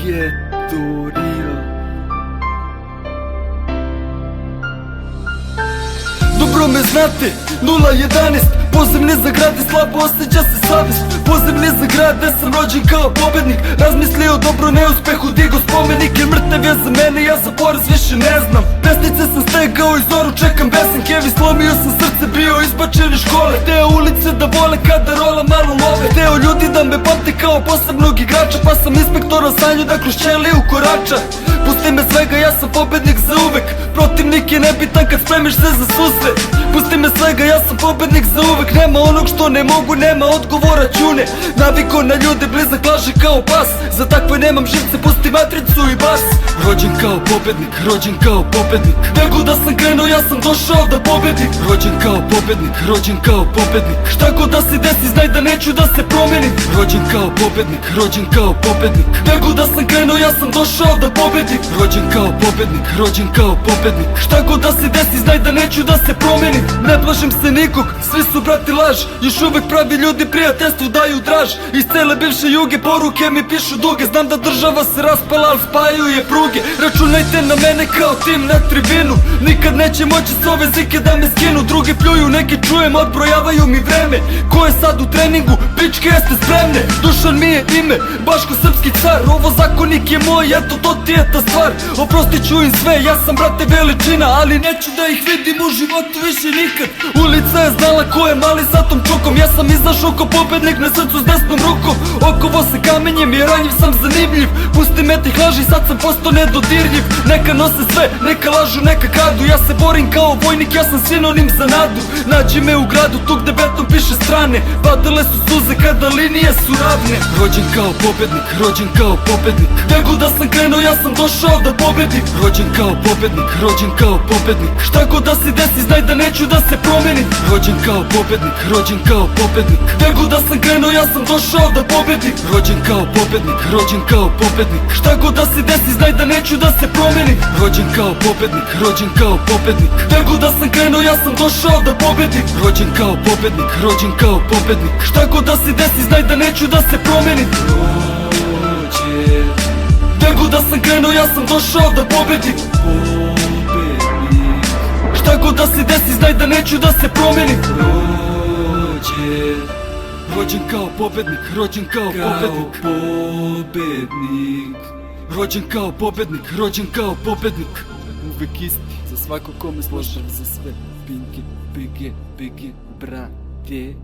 je to real. Dobro me znate, 011. Poziv ne za grad i slabo osjeća se savjest. Poziv ne za grad gde sam rođen kao pobednik. Razmislio dobro neuspehu, digo spomenik. Jer mrtev je za mene, ja za poraz više ne znam. Pesnice sam stegao i zoru čekam besankevi. Slomio sam srce, bio izbačen iz škole. Teo ulice da vole kada rola malo love. Teo ljudi da me pamte kao posebnog igrača. Pa sam inspektora sanju da kroz ćeliju korača. Pusti me svega, ja sam pobednik za uvek. Protivnik je nebitan kad spremiš se za susret. Pusti me svega, ja sam pobednik za uvek. Nema onog što ne mogu, nema odgovora ćune. Naviko na ljude, blizak laže kao pas. Za takve nemam živce, pusti matricu i bas. Rođen kao pobednik, rođen kao pobednik. Gde god da sam krenuo, ja sam došao da pobedim. Rođen kao pobednik, rođen kao pobednik. Šta god da se desi, znaj da neću da se promenim. Rođen kao pobednik, rođen kao pobednik. Gde god da sam krenuo, ja sam došao da pobedim. Rođen kao pobednik, rođen kao pobednik. Šta god da se desi, znaj da neću da se promenim. Ne plašim se nikog, svi su brati laž. Još uvek pravi ljudi prijateljstvu daju draž. Iz cele bivše juge poruke mi pišu duge. Znam da država se raspala, al spajaju je pruge. Računajte na mene kao tim na tribinu. Nikad neće moći s ove zike da me skinu. Drugi pljuju, neki čujem, odbrojavaju mi vreme. Ko je sad u treningu, pičke jeste spremne. Dušan mi je ime, Baško srpski car. Ovo zakonik je moj, eto to ti je ta stvar. Oprostit ću im sve, ja sam brate veličina. Ali neću da ih vidim u životu više nikad. Ulica je znala ko je mali sa tom čukom. Ja sam izašao ko pobednik na srcu s desnom rukom. Okovo se kamenjem i ranjiv sam zanimljiv. Pusti me tih laži, sad sam postao nedodirljiv. Neka nose sve, neka lažu, neka kradu. Ja se borim kao vojnik, ja sam sinonim za nadu. Nađi me u gradu, tu gde beton piše strane. Padale su suze kada linije su ravne. Rođen kao pobednik, rođen kao pobednik. Gde god da sam krenuo, ja sam došao da pobedim. Rođen kao pobednik, rođen kao pobednik. Šta god da se desi, znaj da neću da se promenim. Rođen kao pobednik, rođen kao pobednik. Gde god da sam krenuo, ja sam došao da pobedim. Rođen kao pobednik, rođen kao pobednik. Šta god da se desi, znaj da neću da se promenim. Rođen kao pobednik, rođen kao pobednik. Gde god da sam krenuo, ja sam došao da pobedim. Rođen kao pobednik, rođen kao pobednik. Šta god da se desi, znaj da neću da se promenim. Gde god da sam krenuo, ja sam došao da pobedim. Šta god da se desi, znaj da neću da se promenim. Rođen kao pobednik, rođen kao pobednik. Rođen kao pobednik, rođen kao pobednik. Uvek isti, za svako kome složen, za sve. Pinke, BG, brate.